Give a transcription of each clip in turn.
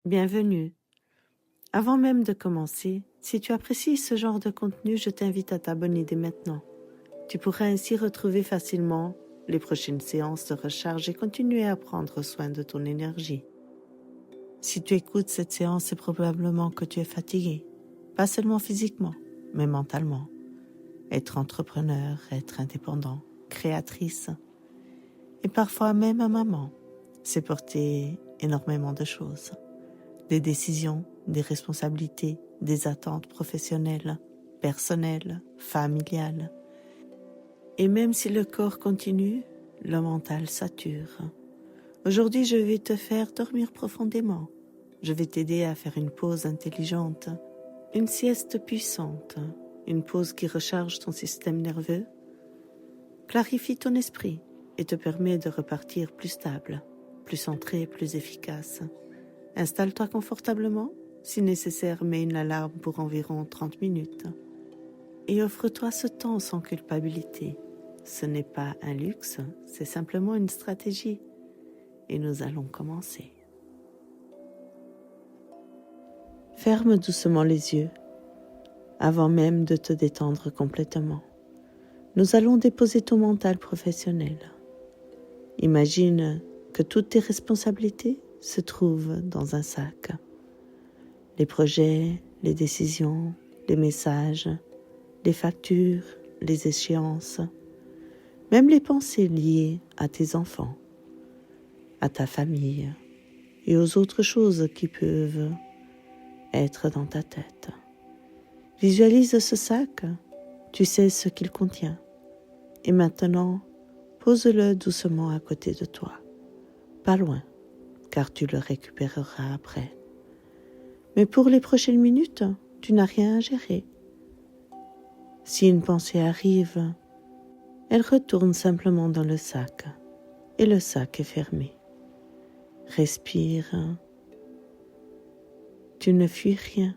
Bienvenue. Avant même de commencer, si tu apprécies ce genre de contenu, je t'invite à t'abonner dès maintenant. Tu pourras ainsi retrouver facilement les prochaines séances de recharge et continuer à prendre soin de ton énergie. Si tu écoutes cette séance, c'est probablement que tu es fatigué, pas seulement physiquement, mais mentalement. Être entrepreneur, être indépendant, créatrice, et parfois même un maman, c'est porter énormément de choses. Des décisions, des responsabilités, des attentes professionnelles, personnelles, familiales. Et même si le corps continue, le mental sature. Aujourd'hui, je vais te faire dormir profondément. Je vais t'aider à faire une pause intelligente, une sieste puissante, une pause qui recharge ton système nerveux, clarifie ton esprit et te permet de repartir plus stable, plus centré, plus efficace. Installe-toi confortablement, si nécessaire, mets une alarme pour environ 30 minutes. Et offre-toi ce temps sans culpabilité. Ce n'est pas un luxe, c'est simplement une stratégie. Et nous allons commencer. Ferme doucement les yeux, avant même de te détendre complètement. Nous allons déposer ton mental professionnel. Imagine que toutes tes responsabilités se trouvent dans un sac. Les projets, les décisions, les messages, les factures, les échéances, même les pensées liées à tes enfants, à ta famille et aux autres choses qui peuvent être dans ta tête. Visualise ce sac, tu sais ce qu'il contient. Et maintenant, pose-le doucement à côté de toi, pas loin, car tu le récupéreras après. Mais pour les prochaines minutes, tu n'as rien à gérer. Si une pensée arrive, elle retourne simplement dans le sac et le sac est fermé. Respire. Tu ne fuis rien.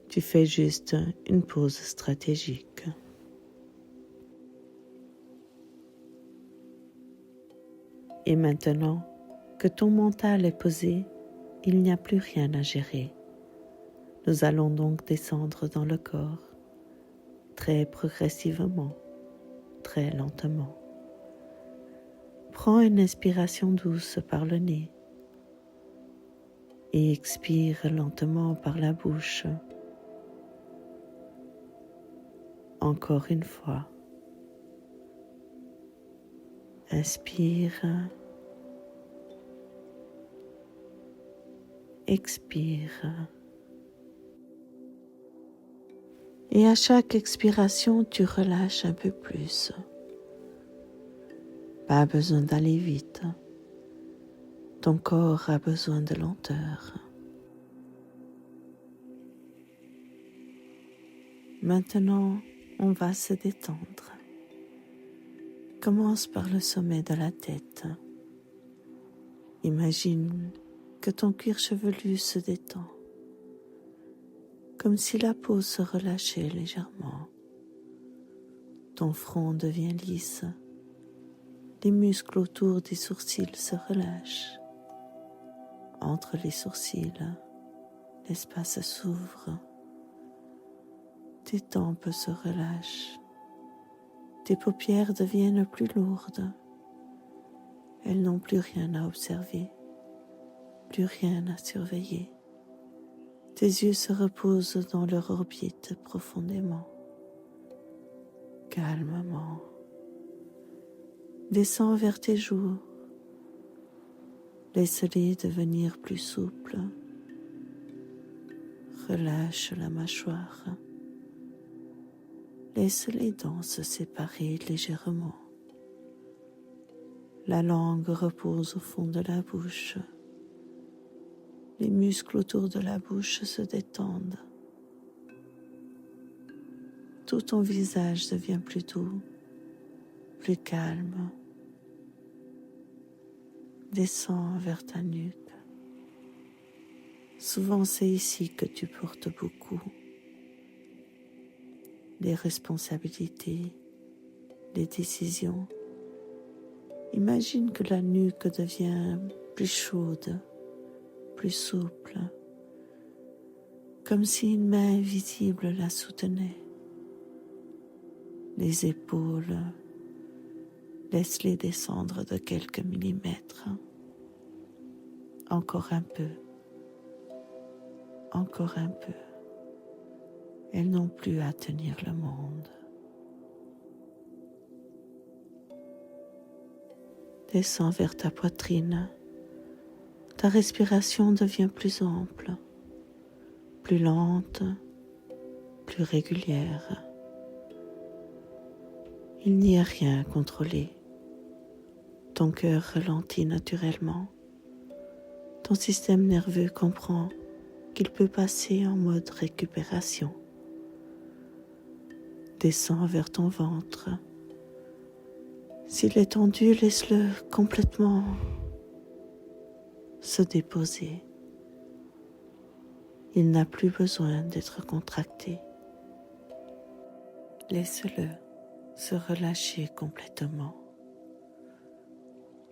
Tu fais juste une pause stratégique. Et maintenant que ton mental est posé, il n'y a plus rien à gérer. Nous allons donc descendre dans le corps, très progressivement, très lentement. Prends une inspiration douce par le nez et expire lentement par la bouche. Encore une fois. Inspire. Expire. Et à chaque expiration, tu relâches un peu plus. Pas besoin d'aller vite. Ton corps a besoin de lenteur. Maintenant, on va se détendre. Commence par le sommet de la tête. Imagine que ton cuir chevelu se détend, comme si la peau se relâchait légèrement. Ton front devient lisse. Les muscles autour des sourcils se relâchent. Entre les sourcils, l'espace s'ouvre. Tes tempes se relâchent. Tes paupières deviennent plus lourdes. Elles n'ont plus rien à observer, plus rien à surveiller. Tes yeux se reposent dans leur orbite profondément, calmement. Descends vers tes joues. Laisse-les devenir plus souples. Relâche la mâchoire. Laisse les dents se séparer légèrement. La langue repose au fond de la bouche. Les muscles autour de la bouche se détendent. Tout ton visage devient plus doux, plus calme. Descends vers ta nuque. Souvent, c'est ici que tu portes beaucoup. Les responsabilités, les décisions. Imagine que la nuque devient plus chaude, plus souple, comme si une main invisible la soutenait. Les épaules, laisse-les descendre de quelques millimètres. Encore un peu, encore un peu. Elles n'ont plus à tenir le monde. Descends vers ta poitrine. Ta respiration devient plus ample, plus lente, plus régulière. Il n'y a rien à contrôler. Ton cœur ralentit naturellement. Ton système nerveux comprend qu'il peut passer en mode récupération. Descends vers ton ventre. S'il est tendu, laisse-le complètement se déposer. Il n'a plus besoin d'être contracté. Laisse-le se relâcher complètement.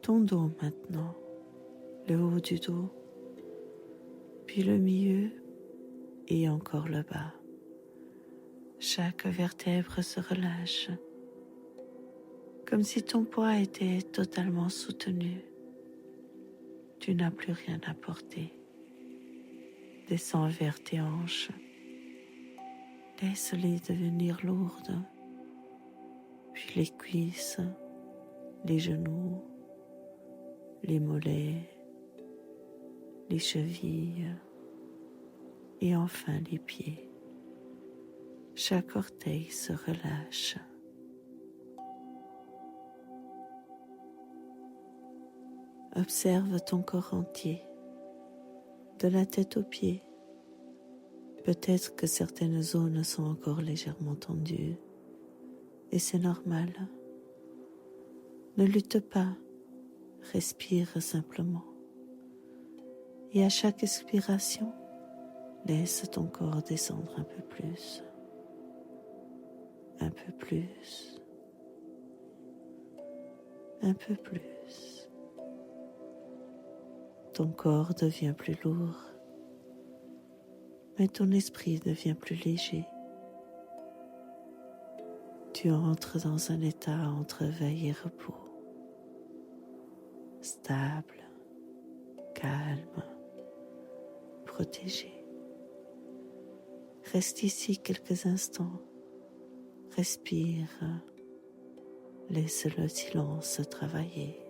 Ton dos maintenant, le haut du dos, puis le milieu et encore le bas. Chaque vertèbre se relâche, comme si ton poids était totalement soutenu. Tu n'as plus rien à porter. Descends vers tes hanches. Laisse-les devenir lourdes, puis les cuisses, les genoux, les mollets, les chevilles et enfin les pieds. Chaque orteil se relâche. Observe ton corps entier, de la tête aux pieds. Peut-être que certaines zones sont encore légèrement tendues, et c'est normal. Ne lutte pas, respire simplement. Et à chaque expiration, laisse ton corps descendre un peu plus, un peu plus, un peu plus. Ton corps devient plus lourd, mais ton esprit devient plus léger. Tu entres dans un état entre veille et repos, stable, calme, protégé. Reste ici quelques instants, respire, laisse le silence travailler.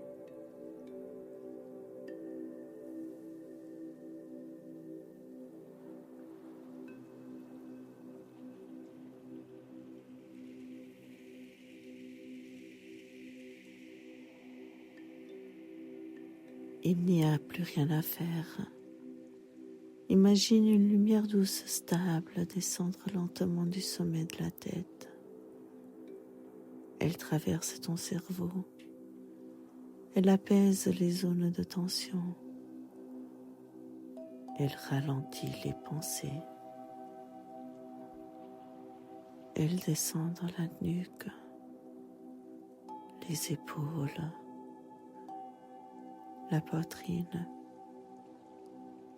Il n'y a plus rien à faire. Imagine une lumière douce, stable, descendre lentement du sommet de la tête. Elle traverse ton cerveau. Elle apaise les zones de tension. Elle ralentit les pensées. Elle descend dans la nuque, les épaules, la poitrine.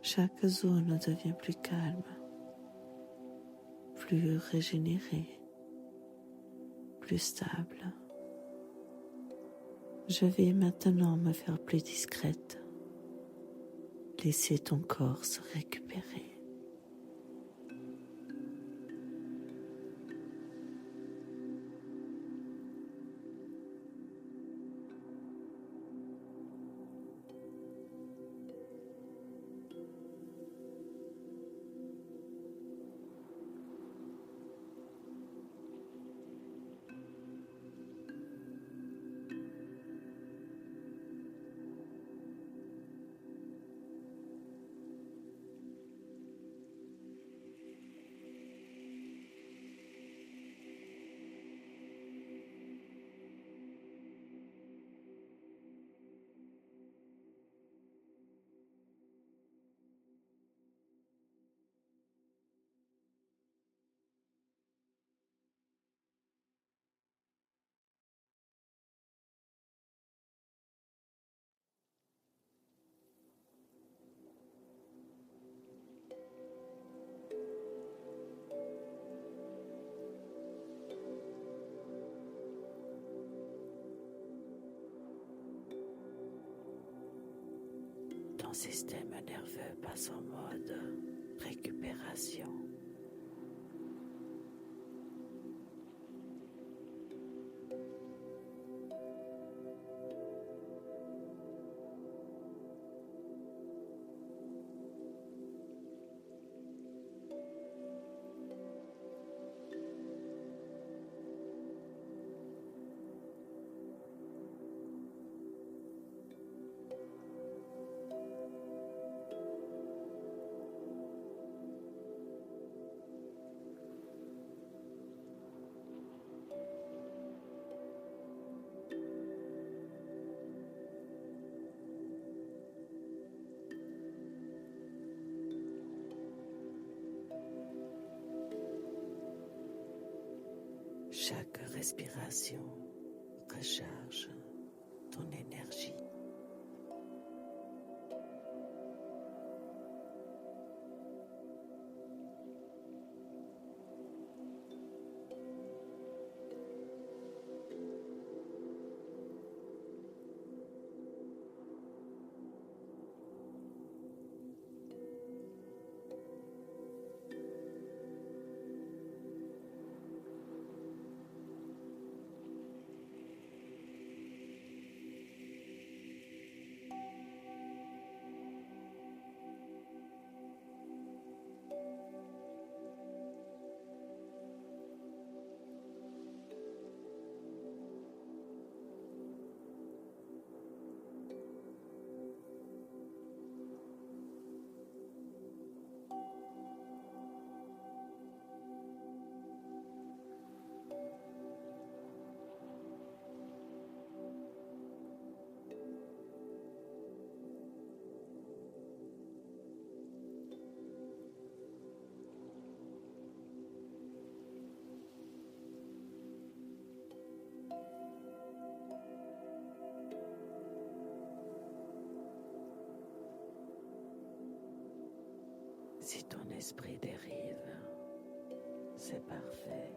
Chaque zone devient plus calme, plus régénérée, plus stable. Je vais maintenant me faire plus discrète. Laissez ton corps se récupérer. Ton système nerveux passe en mode récupération. Chaque respiration recharge ton énergie. Si ton esprit dérive, c'est parfait.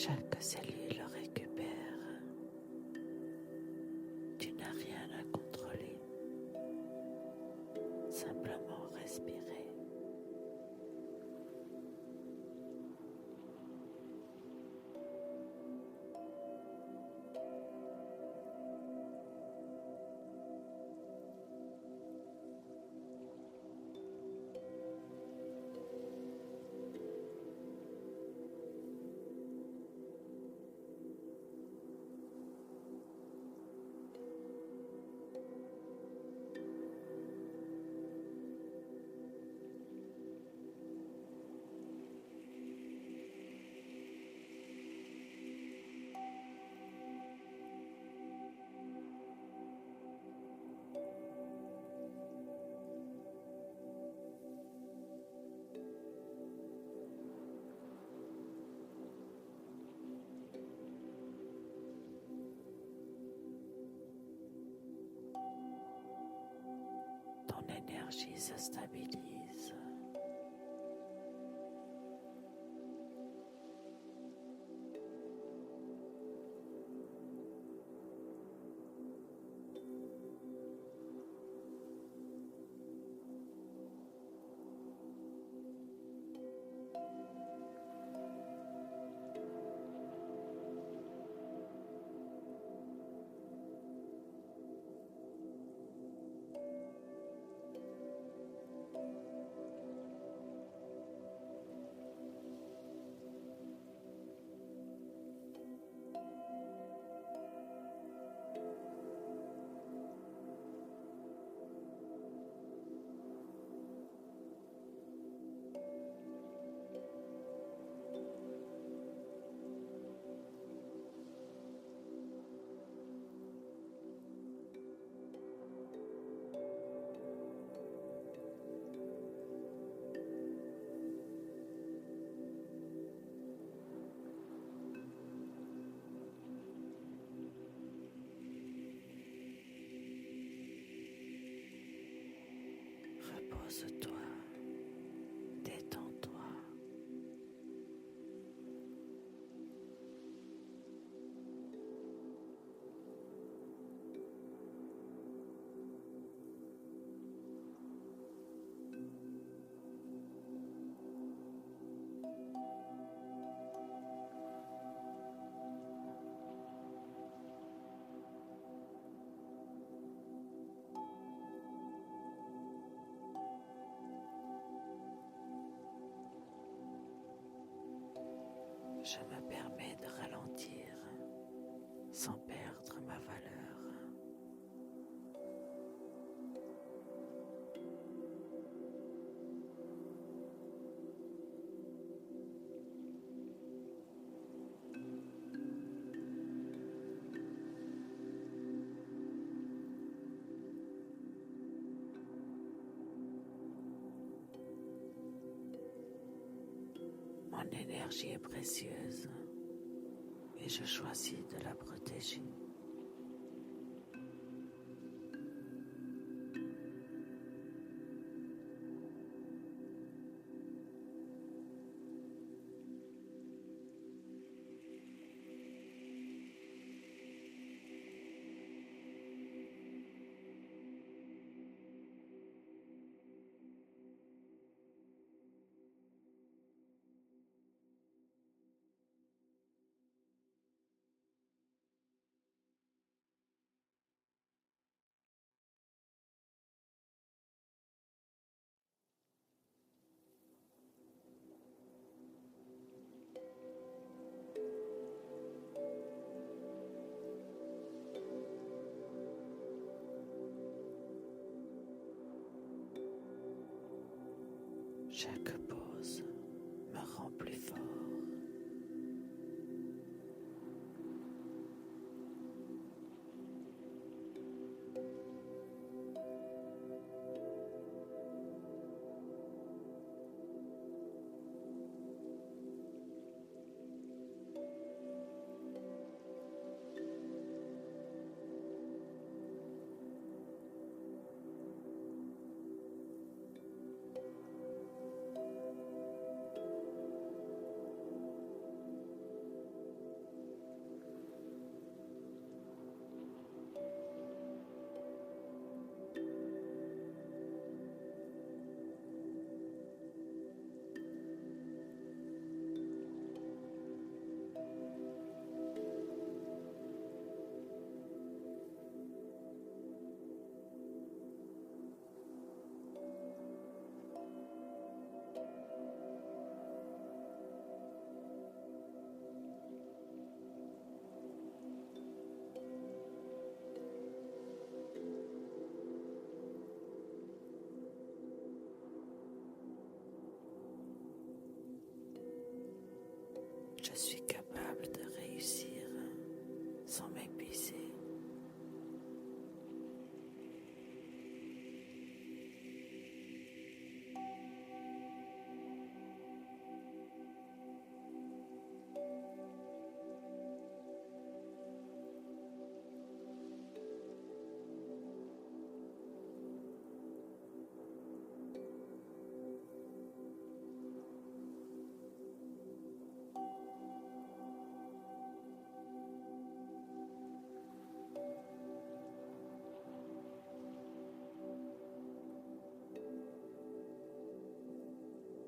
Chaque cellule récupère. Tu n'as rien à contrôler. Simplement respirer. Ton énergie se stabilise. Repose-toi, détends-toi. Je me permets de ralentir sans perdre ma valeur. Mon énergie est précieuse et je choisis de la protéger. Chaque pause me rend plus fort. sans m'épuiser.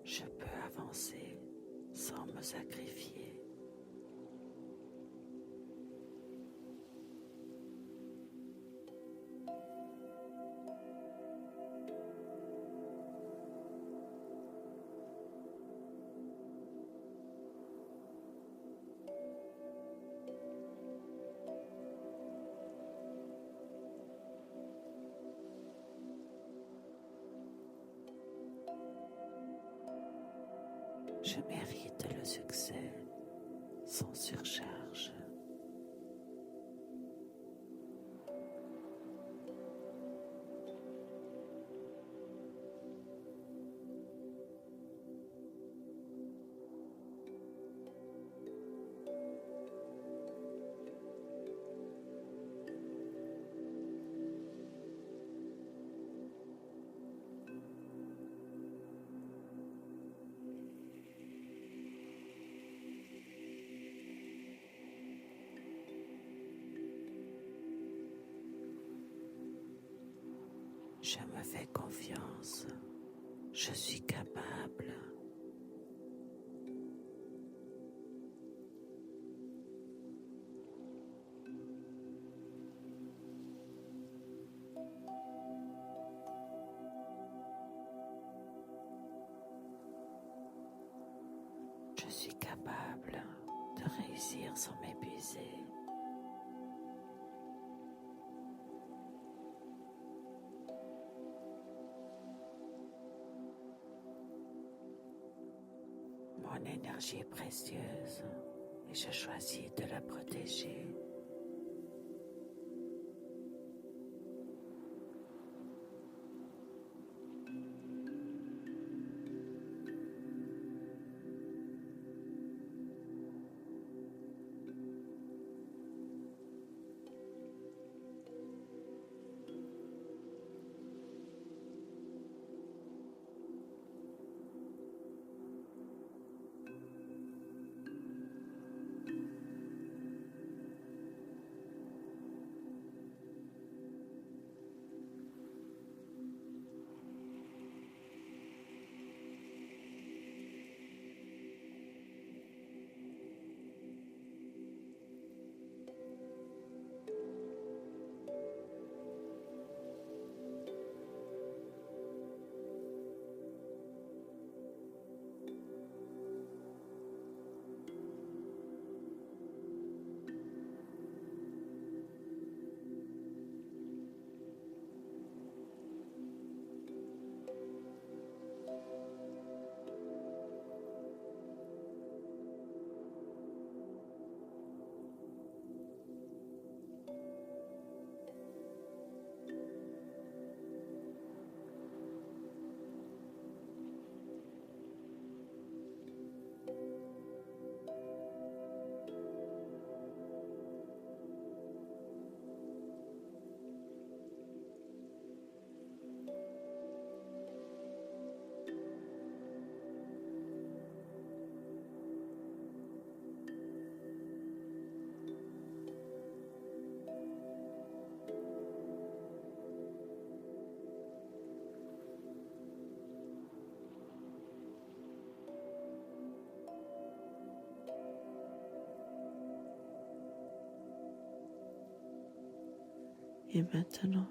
Je peux avancer sans me sacrifier. Je mérite le succès sans surcharge. Je me fais confiance. Je suis capable. Je suis capable de réussir sans m'épuiser. Mon énergie est précieuse et je choisis de la protéger. Et maintenant,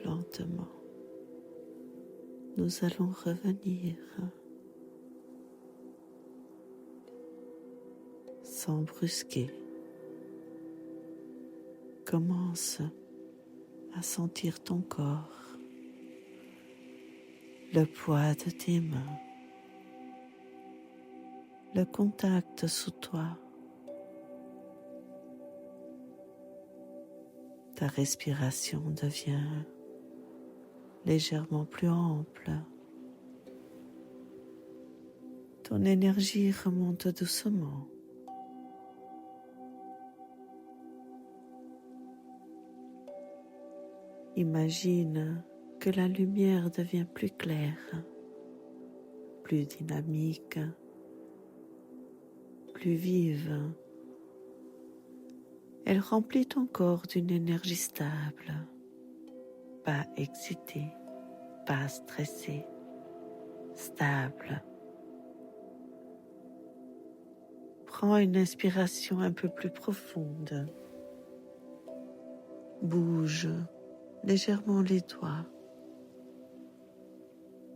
lentement, nous allons revenir sans brusquer. Commence à sentir ton corps, le poids de tes mains, le contact sous toi Ta respiration devient légèrement plus ample. Ton énergie remonte doucement. Imagine que la lumière devient plus claire, plus dynamique, plus vive. Elle remplit ton corps d'une énergie stable, pas excitée, pas stressée, stable. Prends une inspiration un peu plus profonde. Bouge légèrement les doigts,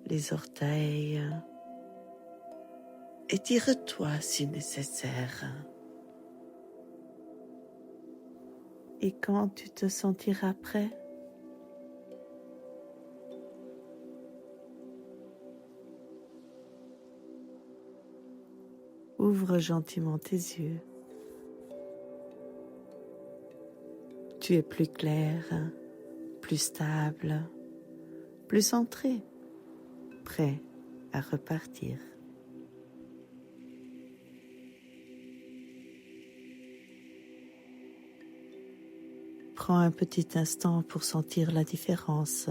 les orteils, étire-toi si nécessaire. Et quand tu te sentiras prêt, ouvre gentiment tes yeux. Tu es plus clair, plus stable, plus centré, prêt à repartir. Prends un petit instant pour sentir la différence,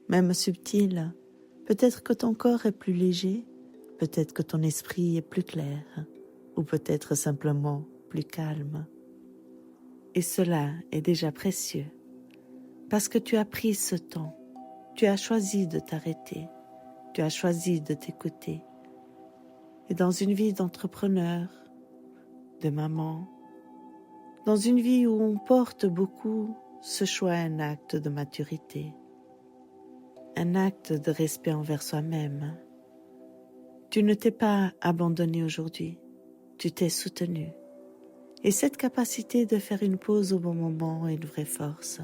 même subtile. Peut-être que ton corps est plus léger, peut-être que ton esprit est plus clair, ou peut-être simplement plus calme. Et cela est déjà précieux, parce que tu as pris ce temps, tu as choisi de t'arrêter, tu as choisi de t'écouter. Et dans une vie d'entrepreneur, de maman, dans une vie où on porte beaucoup, ce choix est un acte de maturité, un acte de respect envers soi-même. Tu ne t'es pas abandonné aujourd'hui, tu t'es soutenu. Et cette capacité de faire une pause au bon moment est une vraie force.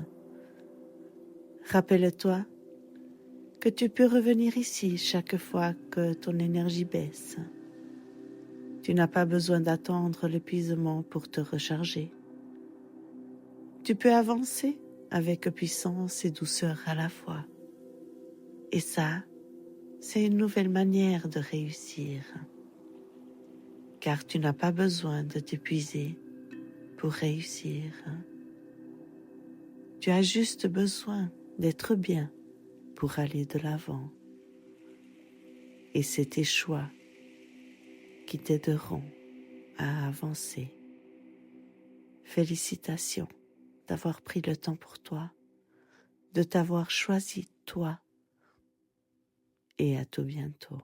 Rappelle-toi que tu peux revenir ici chaque fois que ton énergie baisse. Tu n'as pas besoin d'attendre l'épuisement pour te recharger. Tu peux avancer avec puissance et douceur à la fois. Et ça, c'est une nouvelle manière de réussir. Car tu n'as pas besoin de t'épuiser pour réussir. Tu as juste besoin d'être bien pour aller de l'avant. Et c'est tes choix qui t'aideront à avancer. Félicitations d'avoir pris le temps pour toi, de t'avoir choisi toi, et à tout bientôt.